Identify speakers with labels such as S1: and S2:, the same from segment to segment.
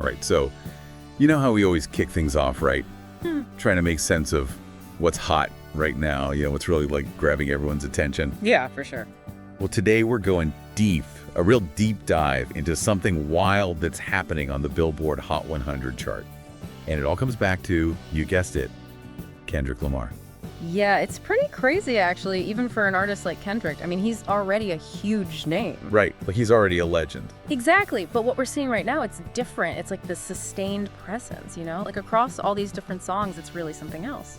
S1: Right, so you know how we always kick things off, right? Trying to make sense of what's hot right now, what's really like grabbing everyone's attention.
S2: Yeah, for sure.
S1: Well, today we're going deep, a real deep dive into something wild that's happening on the Billboard Hot 100 chart. And it all comes back to, you guessed it, Kendrick Lamar.
S2: Yeah, it's pretty crazy, actually, even for an artist like Kendrick. I mean, he's already a huge name.
S1: Right, like he's already a legend.
S2: Exactly, but what we're seeing right now, it's different. It's like the sustained presence, Like across all these different songs, it's really something else.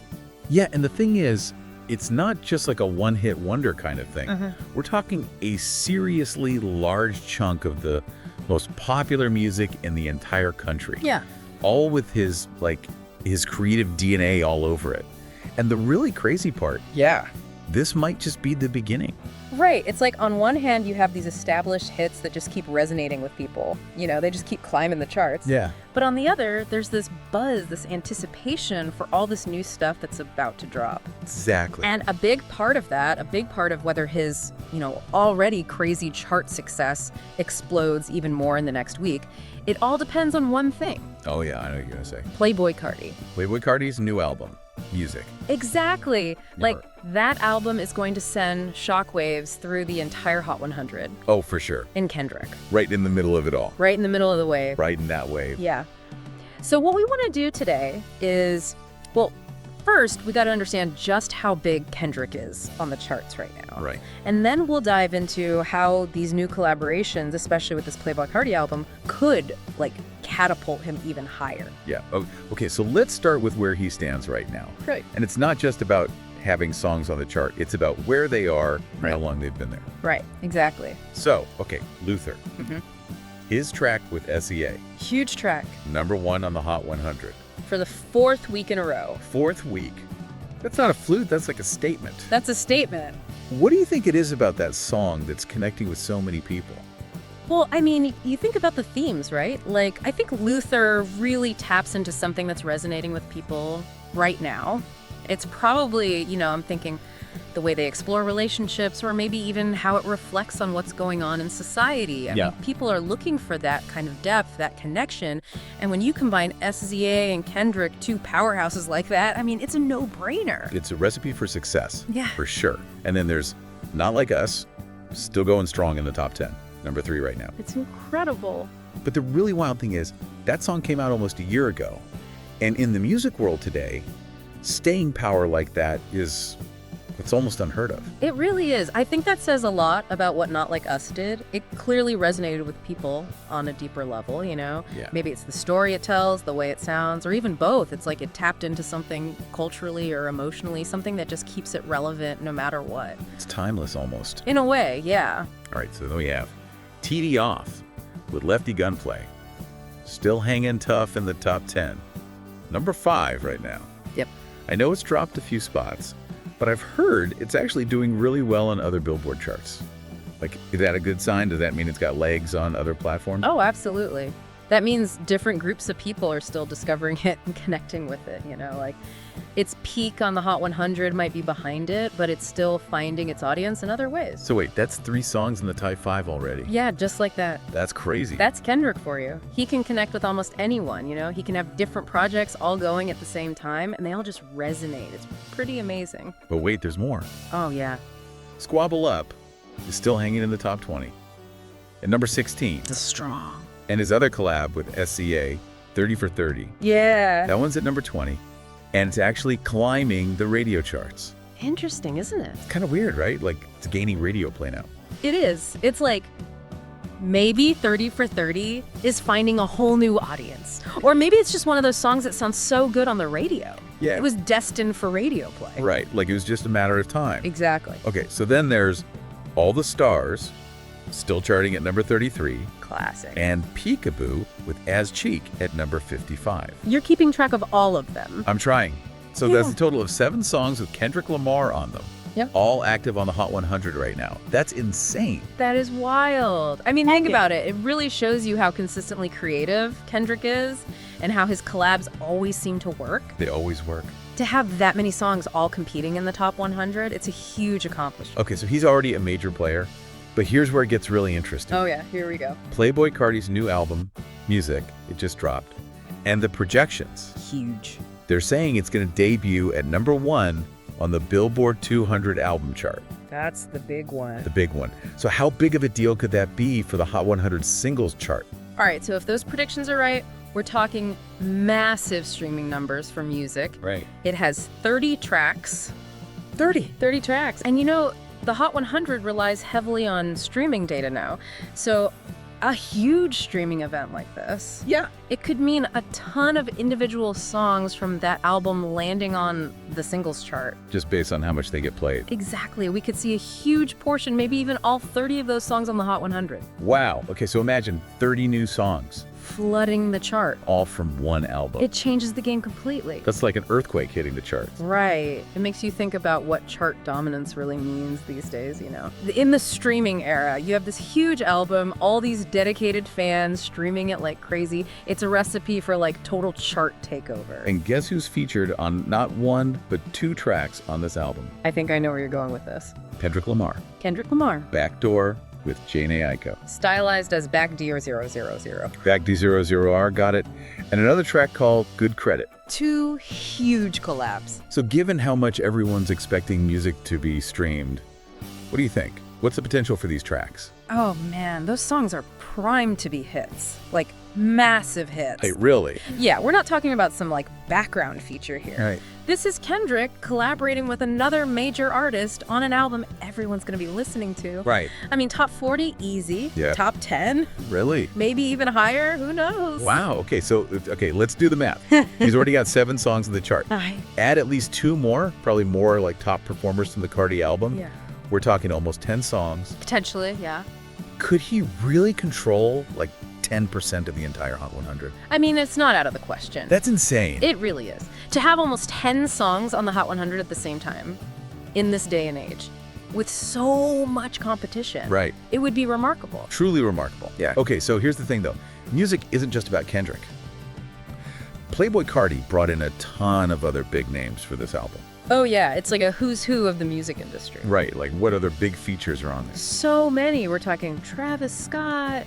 S1: Yeah, and the thing is, it's not just like a one-hit wonder kind of thing. We're talking a seriously large chunk of the most popular music in the entire country.
S2: Yeah.
S1: All with his creative DNA all over it. And the really crazy part, this might just be the beginning.
S2: Right. It's like on one hand, you have these established hits that just keep resonating with people. They just keep climbing the charts.
S1: Yeah.
S2: But on the other, there's this buzz, this anticipation for all this new stuff that's about to drop.
S1: Exactly.
S2: And a big part of that, a big part of whether his, already crazy chart success explodes even more in the next week, it all depends on one thing.
S1: Oh, yeah, I know what you're going to say.
S2: Playboi Carti.
S1: Playboi Carti's new album, Music.
S2: Exactly. Like, that album is going to send shockwaves through the entire Hot 100.
S1: Oh, for sure.
S2: In Kendrick.
S1: Right in the middle of it all.
S2: Right in the middle of the wave.
S1: Right in that wave.
S2: Yeah. So what we want to do today is, well, first, we got to understand just how big Kendrick is on the charts right now.
S1: Right.
S2: And then we'll dive into how these new collaborations, especially with this Playboi Carti album, could, catapult him even higher.
S1: Yeah. Okay, so let's start with where he stands right now.
S2: Right.
S1: And it's not just about having songs on the chart. It's about where they are and how long they've been there.
S2: Right. Exactly.
S1: So, okay, Luther. His track with SEA.
S2: Huge track.
S1: #1 on the Hot 100.
S2: For the 4th week in a row.
S1: 4th week. That's not a flute, that's like a statement.
S2: That's a statement.
S1: What do you think it is about that song that's connecting with so many people?
S2: Well, I mean, you think about the themes, right? I think Luther really taps into something that's resonating with people right now. It's probably, I'm thinking the way they explore relationships, or maybe even how it reflects on what's going on in society. I mean, people are looking for that kind of depth, that connection. And when you combine SZA and Kendrick, two powerhouses like that, I mean, it's a no-brainer.
S1: It's a recipe for success.
S2: Yeah.
S1: For sure. And then there's Not Like Us, still going strong in the top 10. #3 right now.
S2: It's incredible.
S1: But the really wild thing is, that song came out almost a year ago. And in the music world today, staying power like that it's almost unheard of.
S2: It really is. I think that says a lot about what Not Like Us did. It clearly resonated with people on a deeper level,
S1: Yeah.
S2: Maybe it's the story it tells, the way it sounds, or even both. It's like it tapped into something culturally or emotionally, something that just keeps it relevant no matter what.
S1: It's timeless almost.
S2: In a way, yeah.
S1: All right, so then we have TD Off with Lefty Gunplay. Still hanging tough in the top 10. #5 right now.
S2: Yep.
S1: I know it's dropped a few spots, but I've heard it's actually doing really well on other Billboard charts. Is that a good sign? Does that mean it's got legs on other platforms?
S2: Oh, absolutely. That means different groups of people are still discovering it and connecting with it, Its peak on the Hot 100 might be behind it, but it's still finding its audience in other ways.
S1: So wait, that's 3 songs in the top 5 already.
S2: Yeah, just like that.
S1: That's crazy.
S2: That's Kendrick for you. He can connect with almost anyone, He can have different projects all going at the same time, and they all just resonate. It's pretty amazing.
S1: But wait, there's more.
S2: Oh, yeah.
S1: Squabble Up is still hanging in the top 20. At #16.
S2: It's strong.
S1: And his other collab with SCA, 30 for 30.
S2: Yeah.
S1: That one's at #20. And it's actually climbing the radio charts.
S2: Interesting, isn't it?
S1: It's kind of weird, right? It's gaining radio play now.
S2: It is. It's like maybe 30 for 30 is finding a whole new audience. Or maybe it's just one of those songs that sounds so good on the radio.
S1: Yeah.
S2: It was destined for radio play.
S1: Right, it was just a matter of time.
S2: Exactly.
S1: Okay, so then there's All the Stars, still charting at #33.
S2: Classic.
S1: And Peekaboo with As Cheek at #55.
S2: You're keeping track of all of them.
S1: I'm trying. So that's a total of 7 songs with Kendrick Lamar on them.
S2: Yep.
S1: All active on the Hot 100 right now. That's insane.
S2: That is wild. I mean, think about it. It really shows you how consistently creative Kendrick is and how his collabs always seem to work.
S1: They always work.
S2: To have that many songs all competing in the top 100, it's a huge accomplishment.
S1: Okay, so he's already a major player, but here's where it gets really interesting.
S2: Oh yeah, here we go.
S1: Playboi Carti's new album, Music, It just dropped. And the projections.
S2: Huge.
S1: They're saying it's going to debut at #1 on the Billboard 200 album chart.
S2: That's the big one.
S1: The big one. So how big of a deal could that be for the Hot 100 singles chart?
S2: All right, so if those predictions are right, we're talking massive streaming numbers for music.
S1: Right.
S2: It has 30 tracks.
S1: 30.
S2: 30 tracks. And you know, the Hot 100 relies heavily on streaming data now. So a huge streaming event like this,
S1: Yeah.
S2: it could mean a ton of individual songs from that album landing on the singles chart.
S1: Just based on how much they get played.
S2: Exactly. We could see a huge portion, maybe even all 30 of those songs on the Hot 100,
S1: Wow. Okay, so imagine 30 new songs,
S2: flooding the chart.
S1: all from one album.
S2: It changes the game completely.
S1: That's like an earthquake hitting the charts.
S2: Right. It makes you think about what chart dominance really means these days, you know. In the streaming era, you have this huge album, all these dedicated fans streaming it like crazy. It's a recipe for like total chart takeover.
S1: And guess who's featured on not one, but 2 tracks on this album?
S2: I think I know where you're going with this.
S1: Kendrick Lamar.
S2: Kendrick Lamar.
S1: Backdoor with Jane Aiko.
S2: Stylized as Back Deer 000.
S1: Back D00R got it. And another track called Good Credit.
S2: 2 huge collabs.
S1: So given how much everyone's expecting music to be streamed, what do you think? What's the potential for these tracks?
S2: Oh man, those songs are primed to be hits. Like massive hits.
S1: Hey, really?
S2: Yeah, we're not talking about some like background feature here.
S1: Right.
S2: This is Kendrick collaborating with another major artist on an album everyone's going to be listening to.
S1: Right.
S2: I mean, top 40, easy.
S1: Yeah.
S2: Top 10,
S1: Really?
S2: maybe even higher. Who knows?
S1: Wow. Okay, so let's do the math. He's already got 7 songs on the chart. Add at least 2 more, probably more like top performers from the Cardi album.
S2: Yeah.
S1: We're talking almost 10 songs.
S2: Potentially, yeah.
S1: Could he really control like 10% of the entire Hot 100?
S2: I mean, it's not out of the question.
S1: That's insane.
S2: It really is. To have almost 10 songs on the Hot 100 at the same time in this day and age with so much competition,
S1: Right.
S2: it would be remarkable.
S1: Truly remarkable.
S2: Yeah.
S1: Okay, so here's the thing though. Music isn't just about Kendrick. Playboi Carti brought in a ton of other big names for this album.
S2: Oh yeah, it's like a who's who of the music industry.
S1: Right, like what other big features are on this?
S2: So many. We're talking Travis Scott,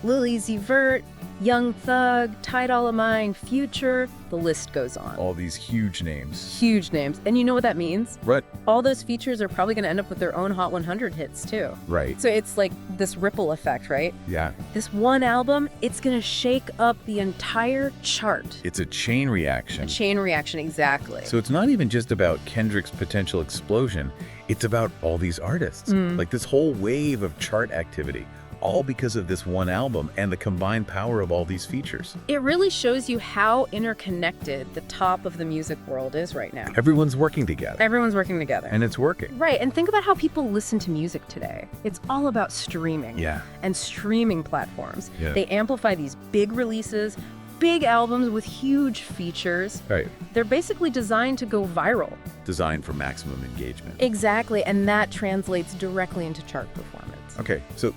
S2: Lil Uzi Vert, Young Thug, Ty Dolla $ign, Future. The list goes on.
S1: All these huge names.
S2: Huge names. And you know what that means?
S1: What?
S2: All those features are probably going to end up with their own Hot 100 hits too.
S1: Right.
S2: So it's like this ripple effect, right?
S1: Yeah.
S2: This one album, it's going to shake up the entire chart.
S1: It's a chain reaction.
S2: A chain reaction, exactly.
S1: So it's not even just about Kendrick's potential explosion. It's about all these artists. Like this whole wave of chart activity. All because of this one album and the combined power of all these features.
S2: It really shows you how interconnected the top of the music world is right now.
S1: Everyone's working together.
S2: Everyone's working together.
S1: And it's working.
S2: Right, and think about how people listen to music today. It's all about streaming.
S1: Yeah.
S2: And streaming platforms.
S1: Yeah.
S2: They amplify these big releases, big albums with huge features.
S1: Right.
S2: They're basically designed to go viral.
S1: Designed for maximum engagement.
S2: Exactly, and that translates directly into chart performance.
S1: Okay, so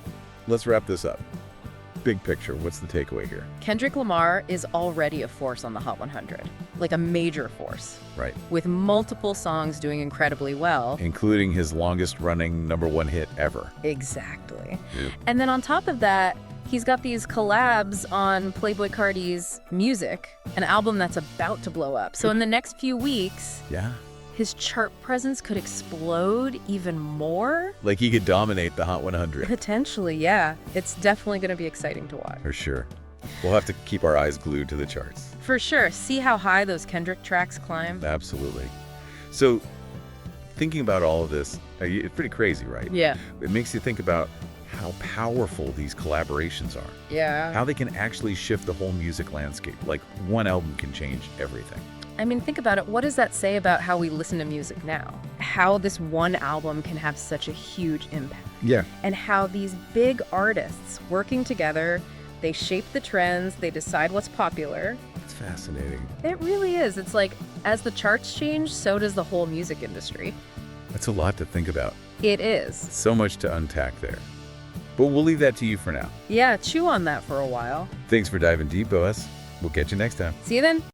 S1: let's wrap this up. Big picture, what's the takeaway here?
S2: Kendrick Lamar is already a force on the Hot 100, like a major force,
S1: Right.
S2: with multiple songs doing incredibly well.
S1: Including his longest running #1 hit ever.
S2: Exactly.
S1: Yeah.
S2: And then on top of that, he's got these collabs on Playboi Carti's music, an album that's about to blow up. So in the next few weeks,
S1: Yeah.
S2: his chart presence could explode even more.
S1: Like he could dominate the Hot 100.
S2: Potentially, yeah. It's definitely going to be exciting to watch.
S1: For sure. We'll have to keep our eyes glued to the charts.
S2: For sure. See how high those Kendrick tracks climb?
S1: Absolutely. So, thinking about all of this, it's pretty crazy, right?
S2: Yeah.
S1: It makes you think about how powerful these collaborations are.
S2: Yeah.
S1: How they can actually shift the whole music landscape. Like one album can change everything.
S2: I mean, think about it. What does that say about how we listen to music now? How this one album can have such a huge impact.
S1: Yeah.
S2: And how these big artists working together, they shape the trends, they decide what's popular.
S1: It's fascinating.
S2: It really is. It's like, as the charts change, so does the whole music industry.
S1: That's a lot to think about.
S2: It is.
S1: So much to unpack there. But we'll leave that to you for now.
S2: Yeah, chew on that for a while.
S1: Thanks for diving deep, Boas. We'll catch you next time.
S2: See you then.